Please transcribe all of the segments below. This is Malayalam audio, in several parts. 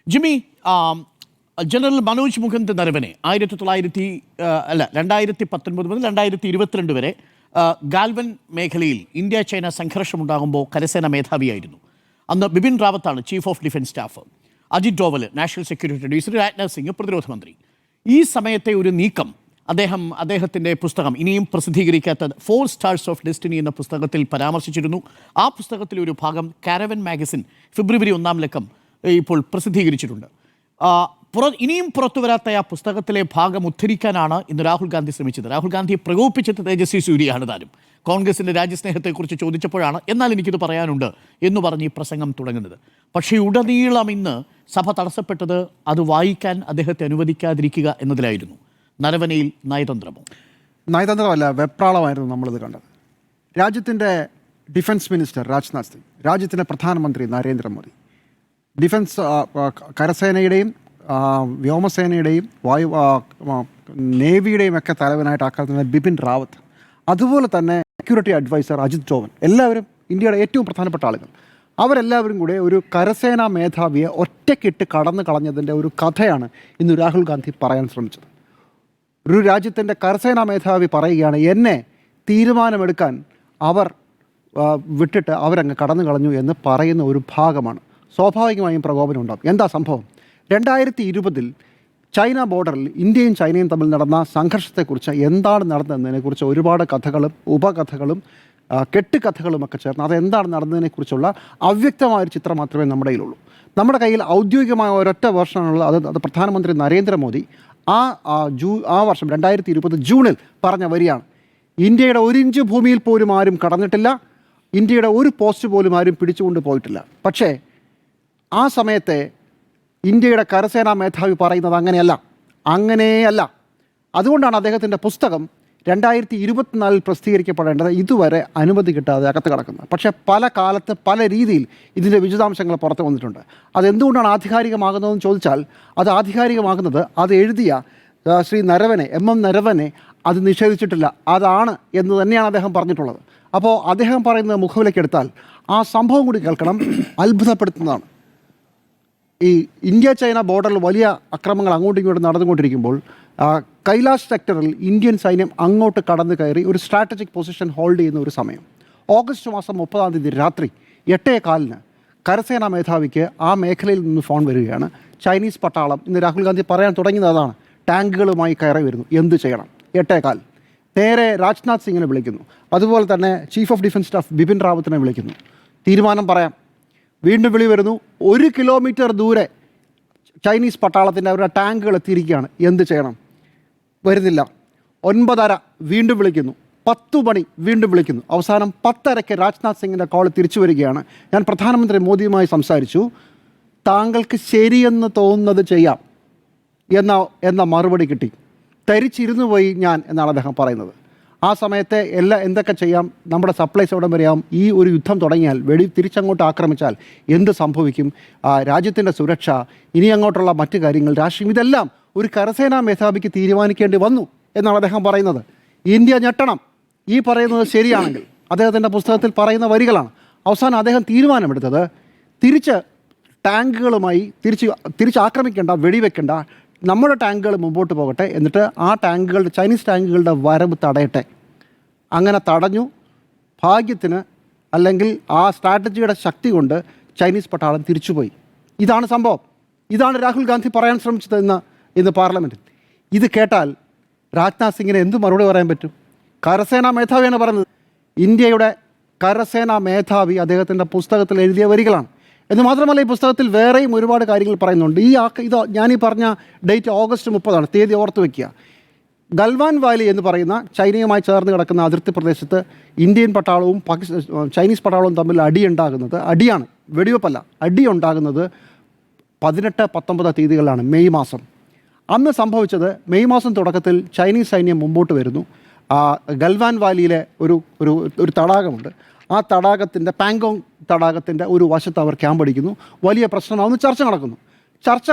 ജിമ്മി, ജനറൽ മനോജ് മുകുന്ദ് നരവനെ 2019 മുതൽ 2022 വരെ ഗാൽവൻ മേഖലയിൽ ഇന്ത്യ ചൈന സംഘർഷമുണ്ടാകുമ്പോൾ കരസേന മേധാവിയായിരുന്നു. അന്ന് ബിപിൻ റാവത്താണ് chief of defence staff, Ajit Doval national security adviser, Rajnath Singh പ്രതിരോധ മന്ത്രി. ഈ സമയത്തെ ഒരു നീക്കം അദ്ദേഹത്തിൻ്റെ പുസ്തകം ഇനിയും പ്രസിദ്ധീകരിക്കാത്ത 4 സ്റ്റാർസ് ഓഫ് ഡെസ്റ്റിനി എന്ന പുസ്തകത്തിൽ പരാമർശിച്ചിരുന്നു. ആ പുസ്തകത്തിലെ ഒരു ഭാഗം കാരവൻ മാഗസിൻ ഫെബ്രുവരി 1 ലക്കം ഇപ്പോൾ പ്രസിദ്ധീകരിച്ചിട്ടുണ്ട്. ഇനിയും പുറത്തു വരാത്ത ആ പുസ്തകത്തിലെ ഭാഗം ഉദ്ധരിക്കാനാണ് ഇന്ന് രാഹുൽ ഗാന്ധി ശ്രമിച്ചത്. രാഹുൽ ഗാന്ധിയെ പ്രകോപിപ്പിച്ചത് തേജസ്വി സൂര്യയാണ് താനും. കോൺഗ്രസിൻ്റെ രാജ്യസ്നേഹത്തെക്കുറിച്ച് ചോദിച്ചപ്പോഴാണ് എന്നാൽ എനിക്കിത് പറയാനുണ്ട് എന്ന് പറഞ്ഞ് ഈ പ്രസംഗം തുടങ്ങുന്നത്. പക്ഷേ ഉടനീളം ഇന്ന് സഭ തടസ്സപ്പെട്ടത് അത് വായിക്കാൻ അദ്ദേഹത്തെ അനുവദിക്കാതിരിക്കുക എന്നതിലായിരുന്നു. നരവനയിൽ നയതന്ത്രമോ? നയതന്ത്രമല്ല, വെപ്രാളമായിരുന്നു നമ്മളിത് കണ്ടത്. രാജ്യത്തിൻ്റെ ഡിഫൻസ് മിനിസ്റ്റർ രാജ്നാഥ് സിംഗ്, രാജ്യത്തിൻ്റെ പ്രധാനമന്ത്രി നരേന്ദ്രമോദി, ഡിഫൻസ് കരസേനയുടെയും വ്യോമസേനയുടെയും നേവിയുടെയും ഒക്കെ തലവനായിട്ട് ആക്കാത്ത ബിപിൻ റാവത്ത്, അതുപോലെ തന്നെ സെക്യൂരിറ്റി അഡ്വൈസർ അജിത് ഡോവൽ, എല്ലാവരും ഇന്ത്യയുടെ ഏറ്റവും പ്രധാനപ്പെട്ട ആളുകൾ, അവരെല്ലാവരും കൂടെ ഒരു കരസേനാ മേധാവിയെ ഒറ്റയ്ക്കിട്ട് കടന്നു കളഞ്ഞതിൻ്റെ ഒരു കഥയാണ് ഇന്ന് രാഹുൽ ഗാന്ധി പറയാൻ ശ്രമിച്ചത്. ഒരു രാജ്യത്തിൻ്റെ കരസേനാ മേധാവി പറയുകയാണ്, എന്നെ തീരുമാനമെടുക്കാൻ അവർ വിട്ടിട്ട് അവരങ്ങ് കടന്നു കളഞ്ഞു എന്ന് പറയുന്ന ഒരു ഭാഗമാണ്. സ്വാഭാവികമായും പ്രകോപനം ഉണ്ടാകും. എന്താ സംഭവം? 2020 ചൈന ബോർഡറിൽ ഇന്ത്യയും ചൈനയും തമ്മിൽ നടന്ന സംഘർഷത്തെക്കുറിച്ച്, എന്താണ് നടന്നതെന്നതിനെക്കുറിച്ച് ഒരുപാട് കഥകളും ഉപകഥകളും കെട്ടുകഥകളുമൊക്കെ ചേർന്ന് അതെന്താണ് നടന്നതിനെക്കുറിച്ചുള്ള അവ്യക്തമായൊരു ചിത്രം മാത്രമേ നമ്മുടെ കയ്യിലുള്ളൂ. നമ്മുടെ കയ്യിൽ ഔദ്യോഗികമായ ഒരൊറ്റ വേർഷനാണുള്ളത്. അത് പ്രധാനമന്ത്രി നരേന്ദ്രമോദി ആ വർഷം 2020 ജൂണിൽ പറഞ്ഞ വരിയാണ്. ഇന്ത്യയുടെ 1 ഇഞ്ച് ഭൂമിയിൽ പോലും ആരും കടന്നിട്ടില്ല, ഇന്ത്യയുടെ ഒരു പോസ്റ്റ് പോലും ആരും പിടിച്ചുകൊണ്ട് പോയിട്ടില്ല. പക്ഷേ ആ സമയത്തെ ഇന്ത്യയുടെ കരസേനാ മേധാവി പറയുന്നത് അങ്ങനെയല്ല. അതുകൊണ്ടാണ് അദ്ദേഹത്തിൻ്റെ പുസ്തകം 2024 പ്രസിദ്ധീകരിക്കപ്പെടേണ്ടത് ഇതുവരെ അനുമതി കിട്ടാതെ അകത്ത് കിടക്കുന്നത്. പക്ഷേ പല കാലത്ത് പല രീതിയിൽ ഇതിൻ്റെ വിശദാംശങ്ങൾ പുറത്തു വന്നിട്ടുണ്ട്. അതെന്തുകൊണ്ടാണ് ആധികാരികമാകുന്നതെന്ന് ചോദിച്ചാൽ, അത് ആധികാരികമാകുന്നത് അത് എഴുതിയ ശ്രീ നരവനെ, നരവനെ അത് നിഷേധിച്ചിട്ടില്ല, അതാണ് എന്ന് തന്നെയാണ് അദ്ദേഹം പറഞ്ഞിട്ടുള്ളത്. അപ്പോൾ അദ്ദേഹം പറയുന്നത് മുഖവിലേക്കെടുത്താൽ ആ സംഭവം കൂടി കേൾക്കണം. അത്ഭുതപ്പെടുത്തുന്നതാണ്. ഈ ഇന്ത്യ ചൈന ബോർഡറിൽ വലിയ അക്രമങ്ങൾ അങ്ങോട്ടും ഇങ്ങോട്ടും നടന്നുകൊണ്ടിരിക്കുമ്പോൾ കൈലാഷ് സെക്ടറിൽ ഇന്ത്യൻ സൈന്യം അങ്ങോട്ട് കടന്നു കയറി ഒരു സ്ട്രാറ്റജിക് പൊസിഷൻ ഹോൾഡ് ചെയ്യുന്ന ഒരു സമയം, ഓഗസ്റ്റ് മാസം 30 രാത്രി 8:15 കരസേനാ മേധാവിക്ക് ആ മേഖലയിൽ നിന്ന് ഫോൺ വരികയാണ്. ചൈനീസ് പട്ടാളം, ഇന്ന് രാഹുൽ ഗാന്ധി പറയാൻ തുടങ്ങിയത് അതാണ്, ടാങ്കുകളുമായി കയറി വരുന്നു, എന്ത് ചെയ്യണം? 8:15 നേരെ രാജ്നാഥ് സിംഗിനെ വിളിക്കുന്നു. അതുപോലെ തന്നെ chief of defence staff Bipin റാവത്തിനെ വിളിക്കുന്നു. തീരുമാനം പറയാം. വീണ്ടും വിളി വരുന്നു. 1 കിലോമീറ്റർ ദൂരെ ചൈനീസ് പട്ടാളത്തിൻ്റെ അവരുടെ ടാങ്കുകൾ എത്തിയിരിക്കുകയാണ്, എന്ത് ചെയ്യണം? വരുന്നില്ല. 9:30 വീണ്ടും വിളിക്കുന്നു. 10 മണി വീണ്ടും വിളിക്കുന്നു. അവസാനം 10:30 രാജ്നാഥ് സിംഗിൻ്റെ കോൾ തിരിച്ചു വരികയാണ്. ഞാൻ പ്രധാനമന്ത്രി മോദിയുമായി സംസാരിച്ചു, താങ്കൾക്ക് ശരിയെന്ന് തോന്നുന്നത് ചെയ്യാം എന്ന മറുപടി കിട്ടി. തരിച്ചിരുന്നു പോയി ഞാൻ എന്നാണ് അദ്ദേഹം പറയുന്നത്. ആ സമയത്തെ എന്തൊക്കെ ചെയ്യാം, നമ്മുടെ സപ്ലൈസ് എവിടെ വരെയാവും, ഈ ഒരു യുദ്ധം തുടങ്ങിയാൽ, തിരിച്ചങ്ങോട്ട് ആക്രമിച്ചാൽ എന്ത് സംഭവിക്കും, രാജ്യത്തിൻ്റെ സുരക്ഷ, ഇനി അങ്ങോട്ടുള്ള മറ്റു കാര്യങ്ങൾ, രാഷ്ട്രീയം, ഇതെല്ലാം ഒരു കരസേനാ മേധാവിക്ക് തീരുമാനിക്കേണ്ടി വന്നു എന്നാണ് അദ്ദേഹം പറയുന്നത്. ഇന്ത്യ ഞെട്ടണം. ഈ പറയുന്നത് ശരിയാണെങ്കിൽ അദ്ദേഹത്തിൻ്റെ പുസ്തകത്തിൽ പറയുന്ന വരികളാണ്. അവസാനം അദ്ദേഹം തീരുമാനമെടുത്തത് തിരിച്ച് ടാങ്കുകളുമായി തിരിച്ച് ആക്രമിക്കേണ്ട, വെടിവെക്കേണ്ട, നമ്മുടെ ടാങ്കുകൾ മുമ്പോട്ട് പോകട്ടെ, എന്നിട്ട് ആ ചൈനീസ് ടാങ്കുകളുടെ വരവ് തടയട്ടെ. അങ്ങനെ തടഞ്ഞു. ഭാഗ്യത്തിന്, അല്ലെങ്കിൽ ആ സ്ട്രാറ്റജിയുടെ ശക്തി കൊണ്ട് ചൈനീസ് പട്ടാളം തിരിച്ചുപോയി. ഇതാണ് സംഭവം. ഇതാണ് രാഹുൽ ഗാന്ധി പറയാൻ ശ്രമിച്ചത് ഇന്ന് പാർലമെൻറ്റിൽ. ഇത് കേട്ടാൽ രാജ്നാഥ് സിംഗിന് എന്ത് മറുപടി പറയാൻ പറ്റും? കരസേനാ മേധാവിയാണ് പറഞ്ഞത്. ഇന്ത്യയുടെ കരസേനാ മേധാവി അദ്ദേഹത്തിൻ്റെ പുസ്തകത്തിൽ എഴുതിയ വരികളാണ്. എന്ന് മാത്രമല്ല, ഈ പുസ്തകത്തിൽ വേറെയും ഒരുപാട് കാര്യങ്ങൾ പറയുന്നുണ്ട്. ഇത് ഞാനീ പറഞ്ഞ ഡേറ്റ് ഓഗസ്റ്റ് 30, തീയതി ഓർത്ത് വയ്ക്കുക. ഗൽവാൻ വാലി എന്ന് പറയുന്ന ചൈനയുമായി ചേർന്ന് കിടക്കുന്ന അതിർത്തി പ്രദേശത്ത് ഇന്ത്യൻ പട്ടാളവും ചൈനീസ് പട്ടാളവും തമ്മിൽ അടിയാണ്, വെടിവെപ്പല്ല, അടിയുണ്ടാകുന്നത് 18-19 തീയതികളിലാണ്, മെയ് മാസം. അന്ന് സംഭവിച്ചത്, മെയ് മാസം തുടക്കത്തിൽ ചൈനീസ് സൈന്യം മുമ്പോട്ട് വരുന്നു. ഗൽവാൻ വാലിയിലെ ഒരു തടാകമുണ്ട്. ആ തടാകത്തിൻ്റെ, പാങ്കോങ് തടാകത്തിൻ്റെ ഒരു വശത്ത് അവർ ക്യാമ്പ് അടിക്കുന്നു. വലിയ പ്രശ്നമാവുന്നു. ചർച്ച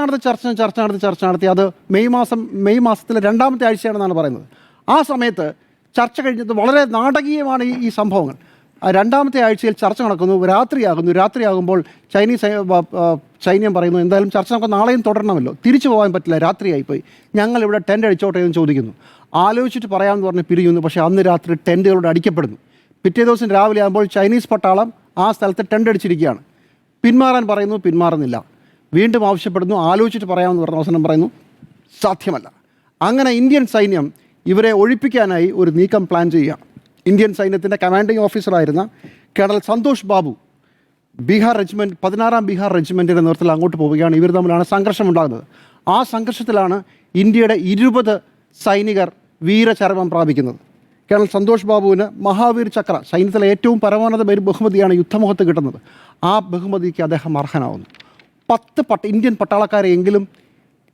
നടത്തി അത് മെയ് മാസത്തിലെ 2ാമത്തെ ആഴ്ചയാണെന്നാണ് പറയുന്നത്. ആ സമയത്ത് ചർച്ച കഴിഞ്ഞത് വളരെ നാടകീയമാണ് ഈ സംഭവങ്ങൾ. രണ്ടാമത്തെ ആഴ്ചയിൽ ചർച്ച നടക്കുന്നു, രാത്രിയാകുമ്പോൾ സൈന്യം പറയുന്നു എന്തായാലും ചർച്ച നമുക്ക് നാളെയും തുടരണമല്ലോ, തിരിച്ചു പോകാൻ പറ്റില്ല, രാത്രിയായിപ്പോയി, ഞങ്ങളിവിടെ ടെൻ്റ് അടിച്ചോട്ടെ എന്ന് ചോദിക്കുന്നു. ആലോചിച്ചിട്ട് പറയാമെന്ന് പറഞ്ഞ് പിരിയുന്നു. പക്ഷേ അന്ന് രാത്രി ടെൻറ്റുകളോട് അടിക്കപ്പെടുന്നു. പിറ്റേ ദിവസം രാവിലെ ആകുമ്പോൾ ചൈനീസ് പട്ടാളം ആ സ്ഥലത്ത് ടെൻ്റ് അടിച്ചിരിക്കുകയാണ്. പിന്മാറാൻ പറയുന്നു, പിന്മാറുന്നില്ല. വീണ്ടും ആവശ്യപ്പെടുന്നു, ആലോചിച്ചിട്ട് പറയാമെന്ന് പറഞ്ഞ അവസാനം പറയുന്നു സാധ്യമല്ല. അങ്ങനെ ഇന്ത്യൻ സൈന്യം ഇവരെ ഒഴിപ്പിക്കാനായി ഒരു നീക്കം പ്ലാൻ ചെയ്യുക. ഇന്ത്യൻ സൈന്യത്തിൻ്റെ കമാൻഡിംഗ് ഓഫീസറായിരുന്ന കേണൽ സന്തോഷ് ബാബു ബീഹാർ റെജിമെൻറ്റ് 16-ാം ബീഹാർ റെജിമെൻറ്റിൻ്റെ നേതൃത്വത്തിൽ അങ്ങോട്ട് പോവുകയാണ്. ഇവർ തമ്മിലാണ് സംഘർഷം ഉണ്ടാകുന്നത്. ആ സംഘർഷത്തിലാണ് ഇന്ത്യയുടെ 20 സൈനികർ വീരചരമം പ്രാപിക്കുന്നത്. കേണൽ സന്തോഷ് ബാബുവിന് മഹാവീർ ചക്ര, സൈന്യത്തിലെ ഏറ്റവും പരമോന്നത ബഹുമതിയാണ് യുദ്ധമുഖത്ത് കിട്ടുന്നത്. ആ ബഹുമതിക്ക് അദ്ദേഹം അർഹനാവുന്നു. 10 ഇന്ത്യൻ പട്ടാളക്കാരെയെങ്കിലും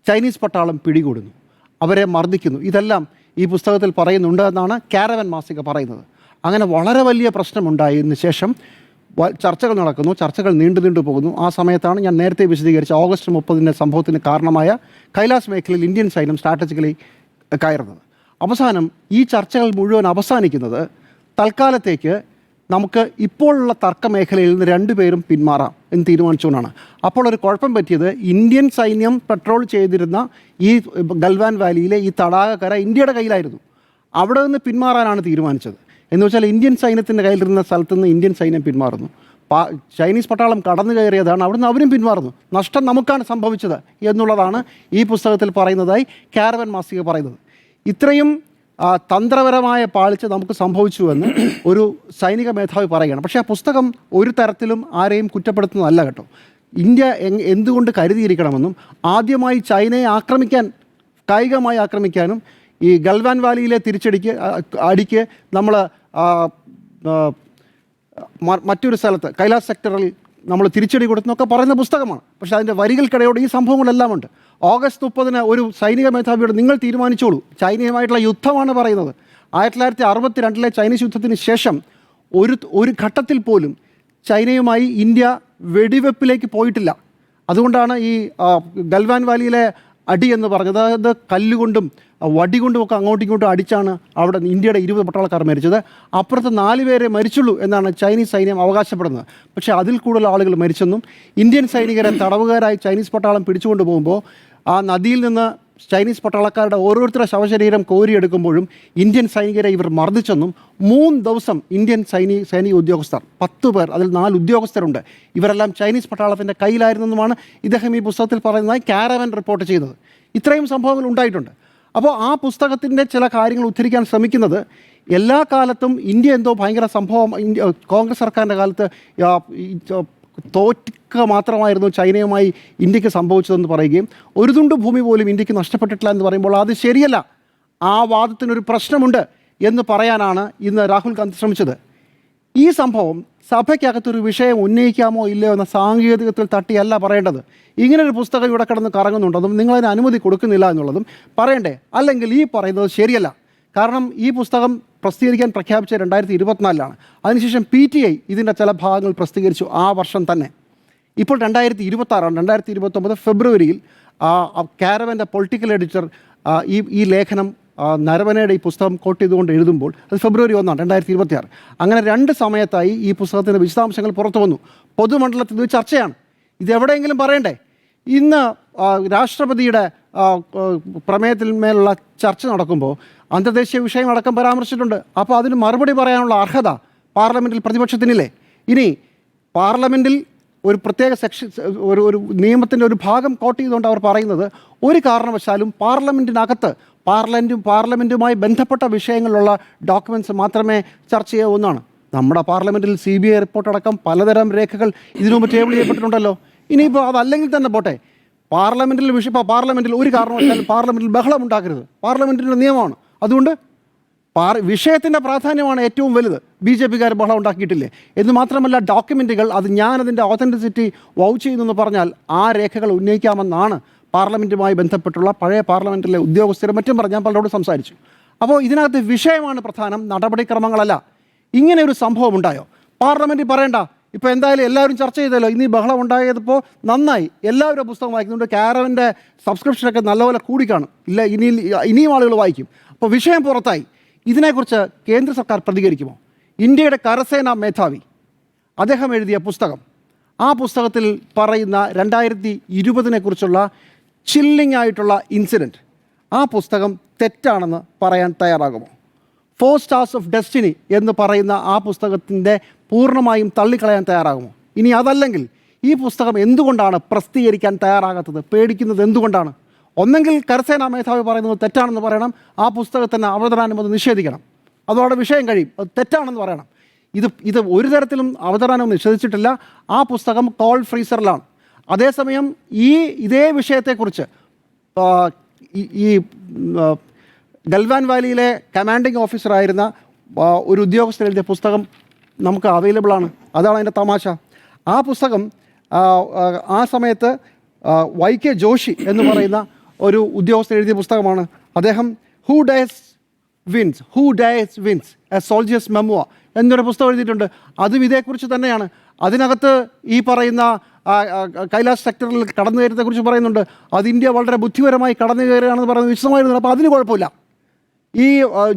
ചൈനീസ് പട്ടാളം പിടികൂടുന്നു, അവരെ മർദ്ദിക്കുന്നു. ഇതെല്ലാം ഈ പുസ്തകത്തിൽ പറയുന്നുണ്ട് എന്നാണ് കാരവൻ മാസിക പറയുന്നത്. അങ്ങനെ വളരെ വലിയ പ്രശ്നമുണ്ടായതിന് ശേഷം ചർച്ചകൾ നടക്കുന്നു, ചർച്ചകൾ നീണ്ടു പോകുന്നു. ആ സമയത്താണ് ഞാൻ നേരത്തെ വിശദീകരിച്ച ഓഗസ്റ്റ് 30 സംഭവത്തിന് കാരണമായ കൈലാസ് മേഖലയിൽ ഇന്ത്യൻ സൈന്യം സ്ട്രാറ്റജിക്കലി കയറുന്നത്. അവസാനം ഈ ചർച്ചകൾ മുഴുവൻ അവസാനിക്കുന്നത് തൽക്കാലത്തേക്ക് നമുക്ക് ഇപ്പോഴുള്ള തർക്ക മേഖലയിൽ നിന്ന് 2 പേരും പിന്മാറാം എന്ന് തീരുമാനിച്ചുകൊണ്ടാണ്. അപ്പോൾ ഒരു കുഴപ്പം പറ്റിയത്, ഇന്ത്യൻ സൈന്യം പെട്രോൾ ചെയ്തിരുന്ന ഈ ഗൽവാൻ വാലിയിലെ ഈ തടാകക്കര ഇന്ത്യയുടെ കയ്യിലായിരുന്നു. അവിടെ നിന്ന് പിന്മാറാനാണ് തീരുമാനിച്ചത്. എന്ന് വെച്ചാൽ ഇന്ത്യൻ സൈന്യത്തിൻ്റെ കയ്യിലിരുന്ന സ്ഥലത്ത് നിന്ന് ഇന്ത്യൻ സൈന്യം പിന്മാറുന്നു. ചൈനീസ് പട്ടാളം കടന്നു കയറിയതാണ്, അവിടുന്ന് അവരും പിന്മാറുന്നു. നഷ്ടം നമുക്കാണ് സംഭവിച്ചത് എന്നുള്ളതാണ് ഈ പുസ്തകത്തിൽ പറയുന്നതായി കാരവൻ മാസിക പറയുന്നത്. ഇത്രയും തന്ത്രപരമായ പാളിച്ച നമുക്ക് സംഭവിച്ചുവെന്ന് ഒരു സൈനിക മേധാവി പറയുകയാണ്. പക്ഷേ ആ പുസ്തകം ഒരു തരത്തിലും ആരെയും കുറ്റപ്പെടുത്തുന്നതല്ല കേട്ടോ. ഇന്ത്യ എന്തുകൊണ്ട് കരുതിയിരിക്കണമെന്നും ആദ്യമായി ചൈനയെ കായികമായി ആക്രമിക്കാനും ഈ ഗൽവാൻ വാലിയിലെ അടിക്ക് നമ്മൾ മറ്റൊരു സ്ഥലത്ത് കൈലാസ് സെക്ടറിൽ നമ്മൾ തിരിച്ചടി കൊടുത്തെന്നൊക്കെ പറയുന്ന പുസ്തകമാണ്. പക്ഷേ അതിൻ്റെ വരികൾക്കിടയോടെ ഈ സംഭവങ്ങളെല്ലാം ഉണ്ട്. ഓഗസ്റ്റ് 30 ഒരു സൈനിക മേധാവിയോട് നിങ്ങൾ തീരുമാനിച്ചോളൂ, ചൈനയുമായിട്ടുള്ള യുദ്ധമാണ് പറയുന്നത്. 1962 ചൈനീസ് യുദ്ധത്തിന് ശേഷം ഒരു ഘട്ടത്തിൽ പോലും ചൈനയുമായി ഇന്ത്യ വെടിവെപ്പിലേക്ക് പോയിട്ടില്ല. അതുകൊണ്ടാണ് ഈ ഗൽവാൻ വാലിയിലെ അടി എന്ന് പറഞ്ഞത്. അത് കല്ലുകൊണ്ടും വടികൊണ്ടും ഒക്കെ അങ്ങോട്ടും ഇങ്ങോട്ടും അടിച്ചാണ് അവിടെ ഇന്ത്യയുടെ 20 പട്ടാളക്കാർ മരിച്ചത്. അപ്പുറത്ത് 4 പേരെ മരിച്ചുള്ളൂ എന്നാണ് ചൈനീസ് സൈന്യം അവകാശപ്പെടുന്നത്. പക്ഷേ അതിൽ കൂടുതൽ ആളുകൾ മരിച്ചെന്നും ഇന്ത്യൻ സൈനികരെ തടവുകാരായി ചൈനീസ് പട്ടാളം പിടിച്ചുകൊണ്ട് പോകുമ്പോൾ ആ നദിയിൽ നിന്ന് ചൈനീസ് പട്ടാളക്കാരുടെ ഓരോരുത്തരുടെ ശവശരീരം കോരിയെടുക്കുമ്പോഴും ഇന്ത്യൻ സൈനികരെ ഇവർ മർദ്ദിച്ചെന്നും 3 ദിവസം ഇന്ത്യൻ സൈനിക ഉദ്യോഗസ്ഥർ 10 പേർ, അതിൽ 4 ഉദ്യോഗസ്ഥരുണ്ട്, ഇവരെല്ലാം ചൈനീസ് പട്ടാളത്തിൻ്റെ കയ്യിലായിരുന്നെന്നുമാണ് ഇദ്ദേഹം ഈ പുസ്തകത്തിൽ പറയുന്നതായി കാരവൻ റിപ്പോർട്ട് ചെയ്തത്. ഇത്രയും സംഭവങ്ങൾ ഉണ്ടായിട്ടുണ്ട്. അപ്പോൾ ആ പുസ്തകത്തിൻ്റെ ചില കാര്യങ്ങൾ ഉദ്ധരിക്കാൻ ശ്രമിക്കുന്നത്, എല്ലാ കാലത്തും ഇന്ത്യ എന്തോ ഭയങ്കര സംഭവം, കോൺഗ്രസ് സർക്കാരിൻ്റെ കാലത്ത് തോറ്റുക മാത്രമായിരുന്നു ചൈനയുമായി ഇന്ത്യക്ക് സംഭവിച്ചതെന്ന് പറയുകയും ഒരു തുണ്ട് ഭൂമി പോലും ഇന്ത്യക്ക് നഷ്ടപ്പെട്ടിട്ടില്ല എന്ന് പറയുമ്പോൾ അത് ശരിയല്ല, ആ വാദത്തിനൊരു പ്രശ്നമുണ്ട് എന്ന് പറയാനാണ് ഇന്ന് രാഹുൽ ഗാന്ധി ശ്രമിച്ചത്. ഈ സംഭവം സഭയ്ക്കകത്തൊരു വിഷയം ഉന്നയിക്കാമോ ഇല്ലയോ എന്ന സാങ്കേതികത്തിൽ തട്ടിയല്ല പറയേണ്ടത്. ഇങ്ങനൊരു പുസ്തകം ഇവിടെ കിടന്ന് കറങ്ങുന്നുണ്ടെന്നും നിങ്ങളതിന് അനുമതി കൊടുക്കുന്നില്ല എന്നുള്ളതും പറയണ്ടേ. അല്ലെങ്കിൽ ഈ പറയുന്നത് ശരിയല്ല. കാരണം ഈ പുസ്തകം പ്രസിദ്ധീകരിക്കാൻ പ്രഖ്യാപിച്ച 2024 അതിനുശേഷം PTI ഇതിൻ്റെ ചില ഭാഗങ്ങൾ പ്രസിദ്ധീകരിച്ചു ആ വർഷം തന്നെ. ഇപ്പോൾ 2026 2029 ഫെബ്രുവരിയിൽ കാരവൻ്റെ പൊളിറ്റിക്കൽ എഡിറ്റർ ഈ ലേഖനം നരവനയുടെ ഈ പുസ്തകം കോട്ട് ചെയ്തുകൊണ്ട് എഴുതുമ്പോൾ അത് ഫെബ്രുവരി 1 2026. അങ്ങനെ 2 സമയത്തായി ഈ പുസ്തകത്തിൻ്റെ വിശദാംശങ്ങൾ പുറത്തു വന്നു. പൊതുമണ്ഡലത്തിൽ ഇത് ചർച്ചയാണ്. ഇതെവിടെയെങ്കിലും പറയണ്ടേ? ഇന്ന് രാഷ്ട്രപതിയുടെ പ്രമേയത്തിന്മേലുള്ള ചർച്ച നടക്കുമ്പോൾ അന്തർദേശീയ വിഷയം അടക്കം പരാമർശിച്ചിട്ടുണ്ട്. അപ്പോൾ അതിന് മറുപടി പറയാനുള്ള അർഹത പാർലമെൻറ്റിൽ പ്രതിപക്ഷത്തിനില്ലേ? ഇനി പാർലമെൻറ്റിൽ ഒരു പ്രത്യേക സെക്ഷൻ ഒരു നിയമത്തിൻ്റെ ഒരു ഭാഗം കോട്ട് ചെയ്തുകൊണ്ട് അവർ പറയുന്നത് ഒരു കാരണവശാലും പാർലമെൻറ്റിനകത്ത് പാർലമെൻറ്റുമായി ബന്ധപ്പെട്ട വിഷയങ്ങളിലുള്ള ഡോക്യുമെൻറ്റ്സ് മാത്രമേ ചർച്ച ചെയ്യാവുന്നതാണ്. നമ്മുടെ പാർലമെൻറ്റിൽ CBI റിപ്പോർട്ട് അടക്കം പലതരം രേഖകൾ ഇതിനു മുമ്പ് ടേബിൾ ചെയ്യപ്പെട്ടിട്ടുണ്ടല്ലോ. ഇനിയിപ്പോൾ അതല്ലെങ്കിൽ തന്നെ പോട്ടെ, പാർലമെൻറ്റിൽ ഒരു കാരണവശാലും പാർലമെൻറ്റിൽ ബഹളം ഉണ്ടാക്കരുത്, പാർലമെൻറ്റിൻ്റെ നിയമമാണ്. അതുകൊണ്ട് വിഷയത്തിൻ്റെ പ്രാധാന്യമാണ് ഏറ്റവും വലുത്. BJP-കാർ ബഹളം ഉണ്ടാക്കിയിട്ടില്ലേ എന്ന് മാത്രമല്ല, ഡോക്യുമെൻറ്റുകൾ അത് ഞാനതിൻ്റെ ഓതൻറ്റിസിറ്റി വൗച്ച് ചെയ്യുന്നെന്ന് പറഞ്ഞാൽ ആ രേഖകൾ ഉന്നയിക്കാമെന്നാണ് പാർലമെൻറ്റുമായി ബന്ധപ്പെട്ടുള്ള പഴയ പാർലമെൻറ്റിലെ ഉദ്യോഗസ്ഥരും മറ്റും പറഞ്ഞ് ഞാൻ പലരോട് സംസാരിച്ചു. അപ്പോൾ ഇതിനകത്ത് വിഷയമാണ് പ്രധാനം, നടപടിക്രമങ്ങളല്ല. ഇങ്ങനെ ഒരു സംഭവം ഉണ്ടായോ? പാർലമെൻറ്റിൽ പറയണ്ട. ഇപ്പോൾ എന്തായാലും എല്ലാവരും ചർച്ച ചെയ്തല്ലോ, ഇനി ബഹളം ഉണ്ടായതിപ്പോൾ നന്നായി, എല്ലാവരും പുസ്തകം വായിക്കുന്നുണ്ട്. കാരവൻ്റെ സബ്സ്ക്രിപ്ഷനൊക്കെ നല്ലപോലെ കൂടിക്കാണും. ഇല്ല, ഇനിയും ആളുകൾ വായിക്കും. അപ്പോൾ വിഷയം പുറത്തായി. ഇതിനെക്കുറിച്ച് കേന്ദ്ര സർക്കാർ പ്രതികരിക്കുമോ? ഇന്ത്യയുടെ കരസേനാ മേധാവി അദ്ദേഹം എഴുതിയ പുസ്തകം, ആ പുസ്തകത്തിൽ പറയുന്ന 2020 കുറിച്ചുള്ള ചില്ലിംഗ് ആയിട്ടുള്ള ഇൻസിഡൻറ്റ്, ആ പുസ്തകം തെറ്റാണെന്ന് പറയാൻ തയ്യാറാകുമോ? 4 സ്റ്റാർസ് ഓഫ് ഡെസ്റ്റിനി എന്ന് പറയുന്ന ആ പുസ്തകത്തിൻ്റെ പൂർണ്ണമായും തള്ളിക്കളയാൻ തയ്യാറാകുമോ? ഇനി അതല്ലെങ്കിൽ ഈ പുസ്തകം എന്തുകൊണ്ടാണ് പ്രസിദ്ധീകരിക്കാൻ തയ്യാറാകാത്തത്? പേടിക്കുന്നത് എന്തുകൊണ്ടാണ്? ഒന്നെങ്കിൽ കരസേനാ മേധാവി പറയുന്നത് തെറ്റാണെന്ന് പറയണം, ആ പുസ്തകത്തിന് അവതരാനുമതി നിഷേധിക്കണം, അതോടെ വിഷയം കഴിയും. അത് തെറ്റാണെന്ന് പറയണം. ഇത് ഒരു തരത്തിലും അവതരണം നിഷേധിച്ചിട്ടില്ല. ആ പുസ്തകം കോൾ ഫ്രീസറിലാണ്. അതേസമയം ഇതേ വിഷയത്തെക്കുറിച്ച് ഈ ഗൽവാൻ വാലിയിലെ കമാൻഡിംഗ് ഓഫീസറായിരുന്ന ഒരു ഉദ്യോഗസ്ഥൻ എഴുതിയ പുസ്തകം നമുക്ക് അവൈലബിൾ ആണ്. അതാണ് അതിൻ്റെ തമാശ. ആ പുസ്തകം ആ സമയത്ത് YK ജോഷി എന്ന് പറയുന്ന ഒരു ഉദ്യോഗസ്ഥൻ എഴുതിയ പുസ്തകമാണ്. അദ്ദേഹം who dares wins a soldier's memoir എന്നൊരു പുസ്തകം എഴുതിയിട്ടുണ്ട്. അതും ഇതേക്കുറിച്ച് തന്നെയാണ്. അതിനകത്ത് ഈ പറയുന്ന കൈലാസ് സെക്ടറിൽ കടന്നു കയറ്റത്തെക്കുറിച്ച് പറയുന്നുണ്ട്. അത് ഇന്ത്യ വളരെ ബുദ്ധിപരമായി കടന്നു കയറുകയാണെന്ന് പറയുന്നത് വിശദമായിരുന്നു. അപ്പോൾ അതിന് കുഴപ്പമില്ല. ഈ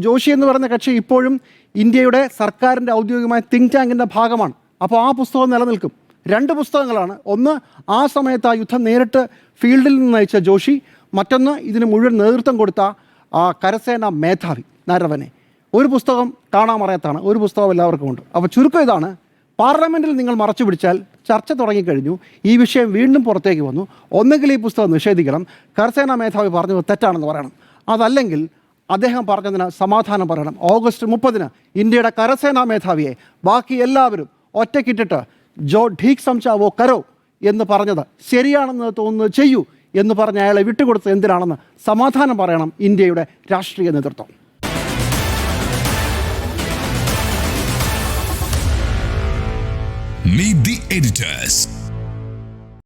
ജോഷി എന്ന് പറയുന്ന കക്ഷി ഇപ്പോഴും ഇന്ത്യയുടെ സർക്കാരിൻ്റെ ഔദ്യോഗികമായ തിങ്ക് ടാങ്കിൻ്റെ ഭാഗമാണ്. അപ്പോൾ ആ പുസ്തകം നിലനിൽക്കും. 2 പുസ്തകങ്ങളാണ്. ഒന്ന് ആ സമയത്ത് ആ യുദ്ധം നേരിട്ട് ഫീൽഡിൽ നിന്ന് നയിച്ച ജോഷി, മറ്റൊന്ന് ഇതിന് മുഴുവൻ നേതൃത്വം കൊടുത്ത കരസേനാ മേധാവി നരവനെ. ഒരു പുസ്തകം കാണാമറയത്താണ്, ഒരു പുസ്തകം എല്ലാവർക്കും ഉണ്ട്. അപ്പോൾ ചുരുക്കം ഇതാണ്, പാർലമെൻറ്റിൽ നിങ്ങൾ മറച്ചു പിടിച്ചാൽ ചർച്ച തുടങ്ങിക്കഴിഞ്ഞു, ഈ വിഷയം വീണ്ടും പുറത്തേക്ക് വന്നു. ഒന്നെങ്കിൽ ഈ പുസ്തകം നിഷേധിക്കണം, കരസേനാ മേധാവി പറഞ്ഞത് തെറ്റാണെന്ന് പറയണം. അതല്ലെങ്കിൽ അദ്ദേഹം പറഞ്ഞതിന് സമാധാനം പറയണം. ഓഗസ്റ്റ് 30 ഇന്ത്യയുടെ കരസേനാ മേധാവിയെ ബാക്കി എല്ലാവരും ഒറ്റയ്ക്കിട്ടിട്ട് ഠീക് സംചാവോ കരോ എന്ന് പറഞ്ഞത് ശരിയാണെന്ന് തോന്നുന്നത് ചെയ്യൂ എന്ന് പറഞ്ഞ് അയാളെ വിട്ടുകൊടുത്തത് എന്തിനാണെന്ന് സമാധാനം പറയണം ഇന്ത്യയുടെ രാഷ്ട്രീയ നേതൃത്വം. Meet the editors.